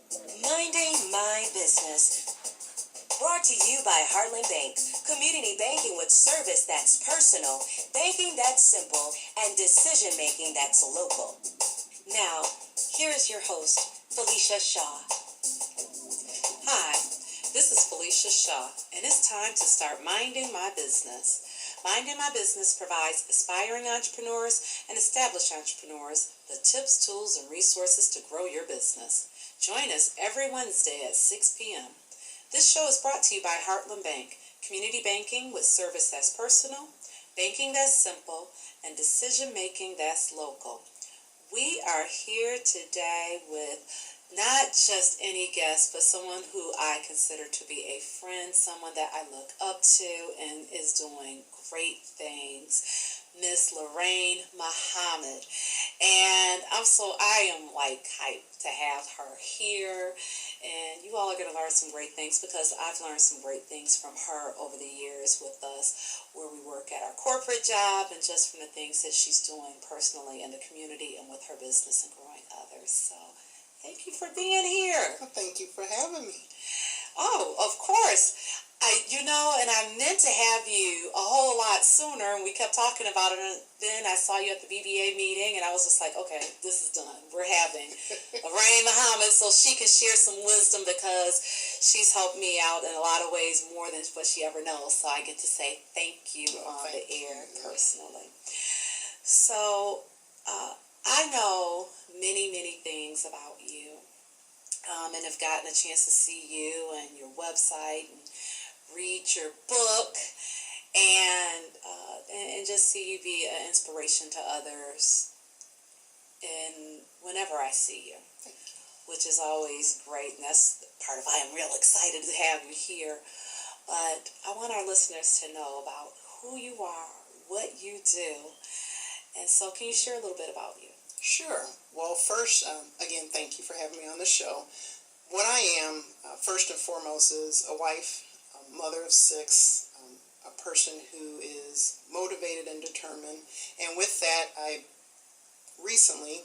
Minding my business. Brought to you by Heartland Bank. Community banking with service that's personal, banking that's simple, and decision making that's local. Now, here's your host, Felicia Shaw. Hi, this is Felicia Shaw, and it's time to start Minding My Business. Minding My Business provides aspiring entrepreneurs and established entrepreneurs the tips, tools, and resources to grow your business. Join us every Wednesday at 6 p.m. This show is brought to you by Heartland Bank, community banking with service that's personal, banking that's simple, and decision-making that's local. We are here today with not just any guest, but someone who I consider to be a friend, someone that I look up to and is doing great things, Miss Lorraine Muhammad. And I am hyped to have her here. And you all are going to learn some great things because I've learned some great things from her over the years with us, where we work at our corporate job and just from the things that she's doing personally in the community and with her business and growing others. So thank you for being here. Well, thank you for having me. Oh, of course. I meant to have you a whole lot sooner, and we kept talking about it, and then I saw you at the BBA meeting, and I was just like, okay, this is done. We're having Lorraine Muhammad so she can share some wisdom because she's helped me out in a lot of ways more than what she ever knows, so I get to say thank you on the air personally. So, I know many, many things about you, and have gotten a chance to see you and your website and read your book and just see you be an inspiration to others and whenever I see you, which is always great, and that's part of why I'm real excited to have you here. But I want our listeners to know about who you are, what you do, and so can you share a little bit about you? Sure. Well, first, again, thank you for having me on the show. What I am, first and foremost, is a wife, a mother of 6, a person who is motivated and determined. And with that, I recently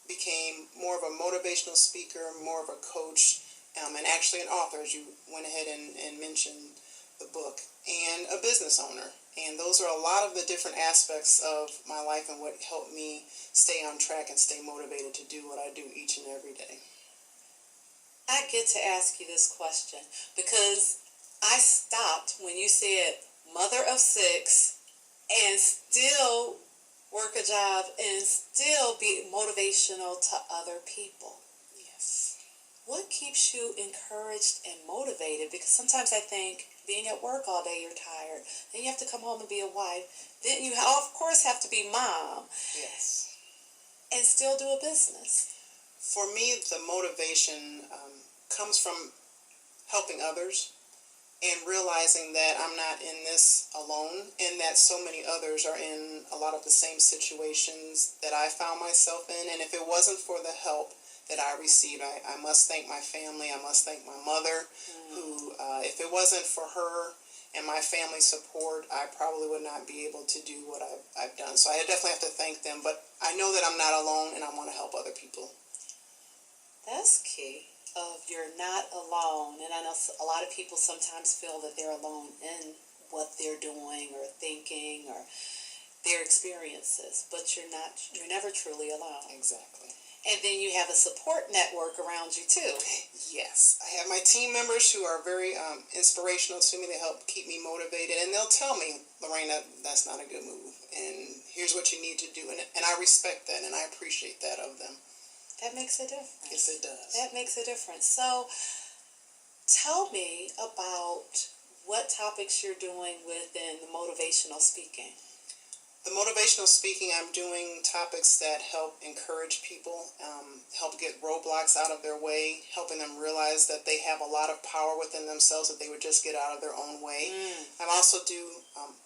became more of a motivational speaker, more of a coach, and actually an author, as you went ahead and mentioned the book, and a business owner. And those are a lot of the different aspects of my life and what helped me stay on track and stay motivated to do what I do each and every day. I get to ask you this question because I stopped when you said mother of 6 and still work a job and still be motivational to other people. Yes. What keeps you encouraged and motivated? Because sometimes I think being at work all day, you're tired. Then you have to come home and be a wife. Then you, of course, have to be mom. Yes. And still do a business. For me, the motivation comes from helping others and realizing that I'm not in this alone and that so many others are in a lot of the same situations that I found myself in. And if it wasn't for the help that I received, I must thank my family. I must thank my mother, who, if it wasn't for her and my family support, I probably would not be able to do what I've done. So I definitely have to thank them. But I know that I'm not alone, and I want to help other people. That's key. You're not alone. And I know a lot of people sometimes feel that they're alone in what they're doing or thinking or their experiences. But you're never truly alone. Exactly. And then you have a support network around you too. Yes. I have my team members who are very inspirational to me. They help keep me motivated. And they'll tell me, Lorraine, that's not a good move. And here's what you need to do. And I respect that and I appreciate that of them. That makes a difference. Yes, it does. That makes a difference. So tell me about what topics you're doing within the motivational speaking. The motivational speaking, I'm doing topics that help encourage people, help get roadblocks out of their way, helping them realize that they have a lot of power within themselves if they would just get out of their own way. I also do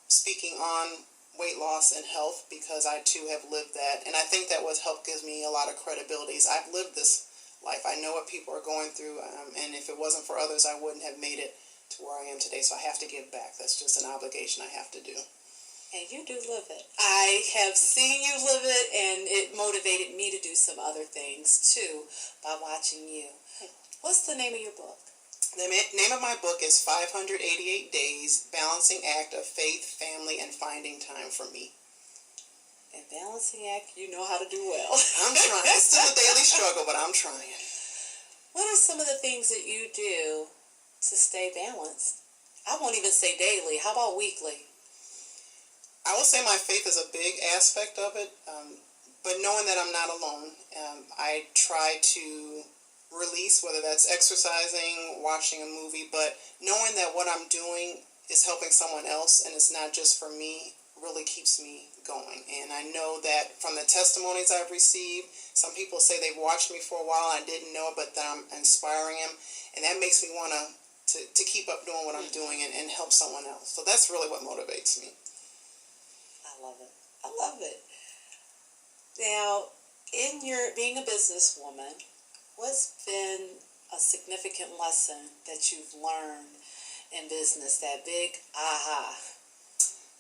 speaking on weight loss and health because I too have lived that, and I think that what helped gives me a lot of credibility. I've lived this life. I know what people are going through, and if it wasn't for others, I wouldn't have made it to where I am today, so I have to give back. That's just an obligation I have to do. And you do live it. I have seen you live it, and it motivated me to do some other things, too, by watching you. What's the name of your book? The name of my book is 588 Days, Balancing Act of Faith, Family, and Finding Time for Me. And balancing act, you know how to do well. I'm trying. It's still a daily struggle, but I'm trying. What are some of the things that you do to stay balanced? I won't even say daily. How about weekly? I will say my faith is a big aspect of it, but knowing that I'm not alone, I try to release, whether that's exercising, watching a movie, but knowing that what I'm doing is helping someone else and it's not just for me really keeps me going. And I know that from the testimonies I've received, some people say they've watched me for a while and I didn't know, but that I'm inspiring them, and that makes me want to keep up doing what I'm doing and help someone else. So that's really what motivates me. I love it. I love it. Now, in your being a businesswoman, what's been a significant lesson that you've learned in business, that big aha?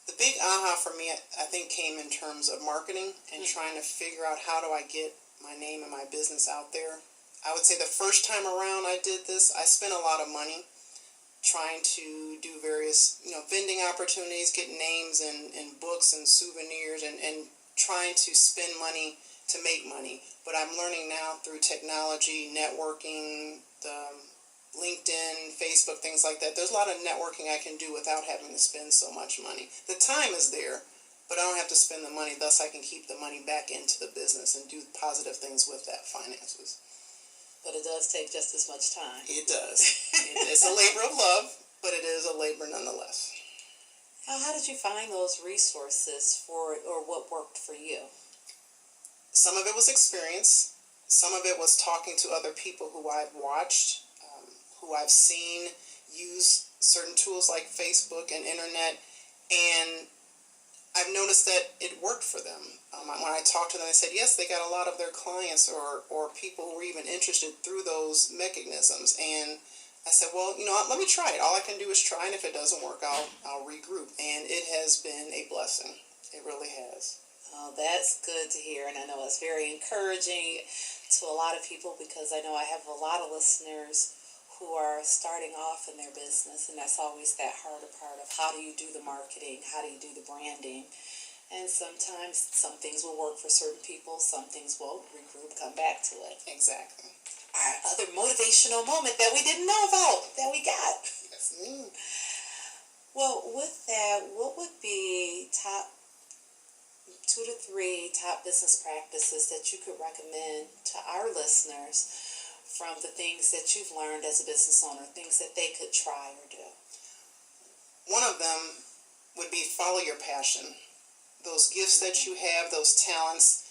The big aha for me, I think, came in terms of marketing and trying to figure out how do I get my name and my business out there. I would say the first time around I did this, I spent a lot of money trying to do various, vending opportunities, get names in books and souvenirs, and trying to spend money to make money. But I'm learning now through technology, networking, the LinkedIn, Facebook, things like that. There's a lot of networking I can do without having to spend so much money. The time is there, but I don't have to spend the money, thus I can keep the money back into the business and do positive things with that finances. But it does take just as much time. It does. It's a labor of love, but it is a labor nonetheless. Now, how did you find those resources or what worked for you? Some of it was experience. Some of it was talking to other people who I've watched, who I've seen use certain tools like Facebook and internet, and I've noticed that it worked for them. When I talked to them, they said, yes, they got a lot of their clients or people who were even interested through those mechanisms. And I said, well, let me try it. All I can do is try, and if it doesn't work, I'll regroup. And it has been a blessing. It really has. Oh, that's good to hear, and I know it's very encouraging to a lot of people because I know I have a lot of listeners who are starting off in their business, and that's always that harder part of how do you do the marketing, how do you do the branding, and sometimes some things will work for certain people, some things won't. Regroup, come back to it. Exactly. Our other motivational moment that we didn't know about, that we got. Yes, ma'am. Well, with that, what would be top 2 to 3 top business practices that you could recommend to our listeners from the things that you've learned as a business owner, things that they could try or do? One of them would be follow your passion. Those gifts that you have, those talents,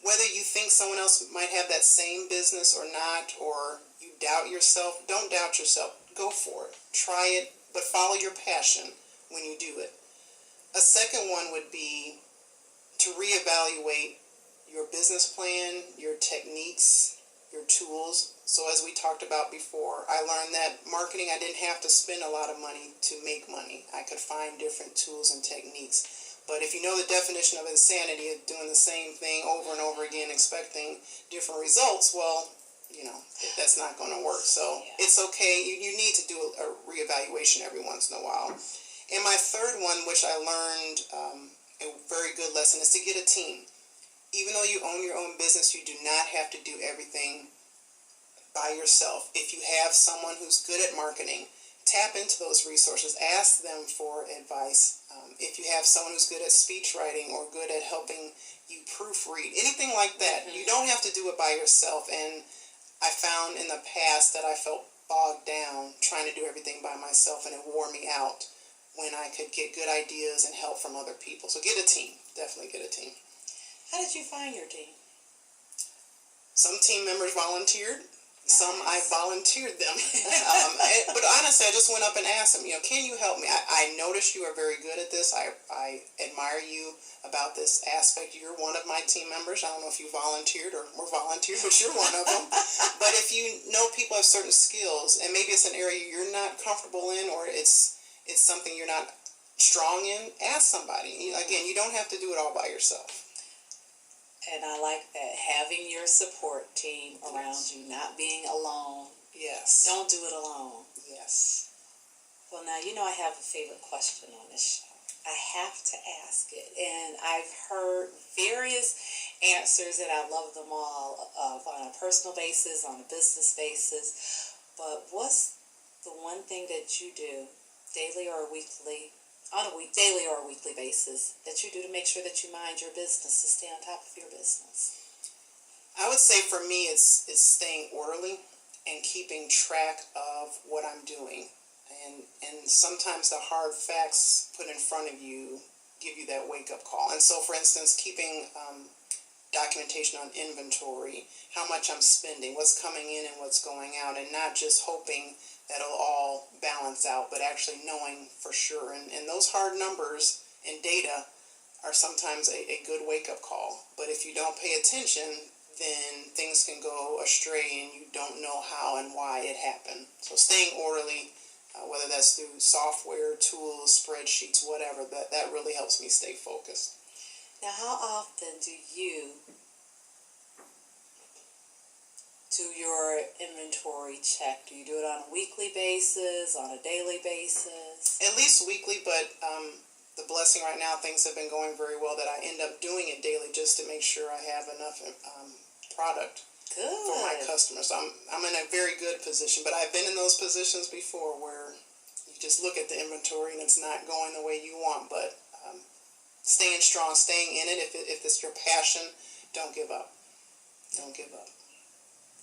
whether you think someone else might have that same business or not, or you doubt yourself, don't doubt yourself. Go for it. Try it, but follow your passion when you do it. A second one would be to reevaluate your business plan, your techniques, your tools. So as we talked about before, I learned that marketing, I didn't have to spend a lot of money to make money. I could find different tools and techniques. But if you know the definition of insanity of doing the same thing over and over again, expecting different results, well, that's not going to work. So it's okay. You need to do a reevaluation every once in a while. And my third one, which I learned a very good lesson, is to get a team. Even though you own your own business, you do not have to do everything by yourself. If you have someone who's good at marketing, tap into those resources. Ask them for advice. If you have someone who's good at speech writing or good at helping you proofread, anything like that, you don't have to do it by yourself. And I found in the past that I felt bogged down trying to do everything by myself, and it wore me out when I could get good ideas and help from other people. So get a team. Definitely get a team. How did you find your team? Some team members volunteered. Some I volunteered them. But honestly, I just went up and asked them, can you help me? I noticed you are very good at this. I admire you about this aspect. You're one of my team members. I don't know if you volunteered or were volunteered, but you're one of them. But if you know people have certain skills, and maybe it's an area you're not comfortable in, or it's something you're not strong in, ask somebody. Again, you don't have to do it all by yourself. And I like that, having your support team around you, not being alone. Yes. Don't do it alone. Yes. Well, now, I have a favorite question on this show. I have to ask it. And I've heard various answers, and I love them all, on a personal basis, on a business basis. But what's the one thing that you do daily or weekly, daily or weekly basis, that you do to make sure that you mind your business, to stay on top of your business? I would say for me, it's staying orderly and keeping track of what I'm doing. And sometimes the hard facts put in front of you give you that wake-up call. And so, for instance, keeping documentation on inventory, how much I'm spending, what's coming in and what's going out, and not just hoping that it'll all balance out, but actually knowing for sure. And those hard numbers and data are sometimes a good wake-up call. But if you don't pay attention, then things can go astray and you don't know how and why it happened. So staying orderly, whether that's through software, tools, spreadsheets, whatever, that really helps me stay focused. Now, how often do you do your inventory check? Do you do it on a weekly basis, on a daily basis? At least weekly, but the blessing right now, things have been going very well that I end up doing it daily just to make sure I have enough product for my customers. I'm in a very good position, but I've been in those positions before where you just look at the inventory and it's not going the way you want. But staying strong, staying in it. If it's your passion, don't give up. Don't give up.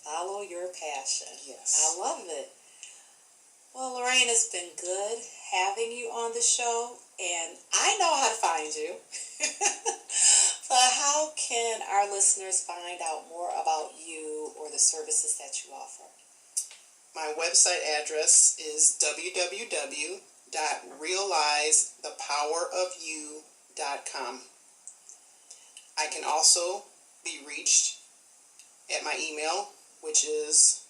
Follow your passion. Yes. I love it. Well, Lorraine, it's been good having you on the show, and I know how to find you. But how can our listeners find out more about you or the services that you offer? My website address is www.realizethepowerofyou.com. I can also be reached at my email, which is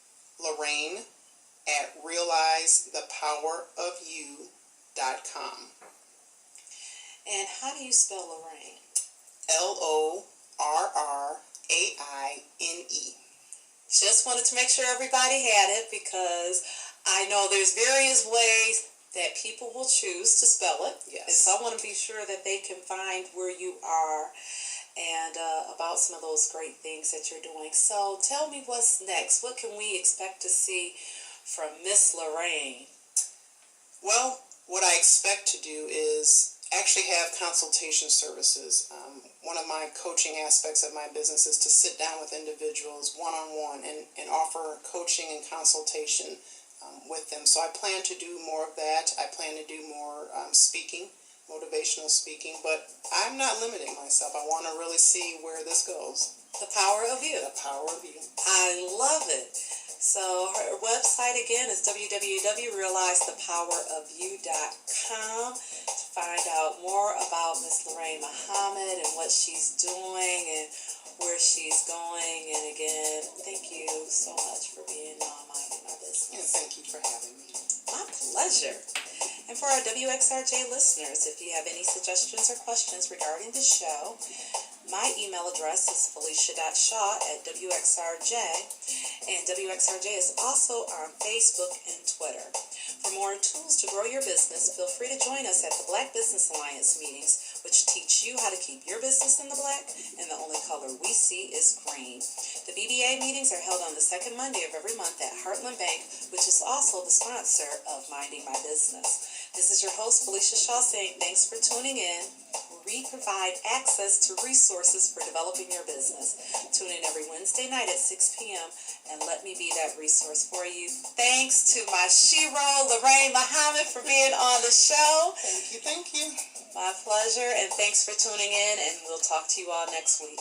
Lorraine@realizethepowerofyou.com. And how do you spell Lorraine? Lorraine. Just wanted to make sure everybody had it, because I know there's various ways that people will choose to spell it. Yes. And so I want to be sure that they can find where you are and about some of those great things that you're doing. So tell me what's next. What can we expect to see from Miss Lorraine? Well, what I expect to do is actually have consultation services. One of my coaching aspects of my business is to sit down with individuals one-on-one and offer coaching and consultation with them. So I plan to do more of that. I plan to do more speaking, motivational speaking, but I'm not limiting myself. I want to really see where this goes. The power of you. The power of you. I love it. So her website again is www.realizethepowerofyou.com to find out more about Miss Lorraine Muhammad and what she's doing and where she's going. And again, thank you so much for being on Minding My Business. And thank you for having me. My pleasure. And for our WXRJ listeners, if you have any suggestions or questions regarding the show, my email address is felicia.shaw@WXRJ, and WXRJ is also on Facebook and Twitter. For more tools to grow your business, feel free to join us at the Black Business Alliance meetings, which teach you how to keep your business in the black, and the only color we see is green. The BBA meetings are held on the second Monday of every month at Heartland Bank, which is also the sponsor of Minding My Business. This is your host, Felicia Shaw, saying thanks for tuning in. We provide access to resources for developing your business. Tune in every Wednesday night at 6 p.m. and let me be that resource for you. Thanks to my shero, Lorraine Muhammad, for being on the show. Thank you. My pleasure, and thanks for tuning in, and we'll talk to you all next week.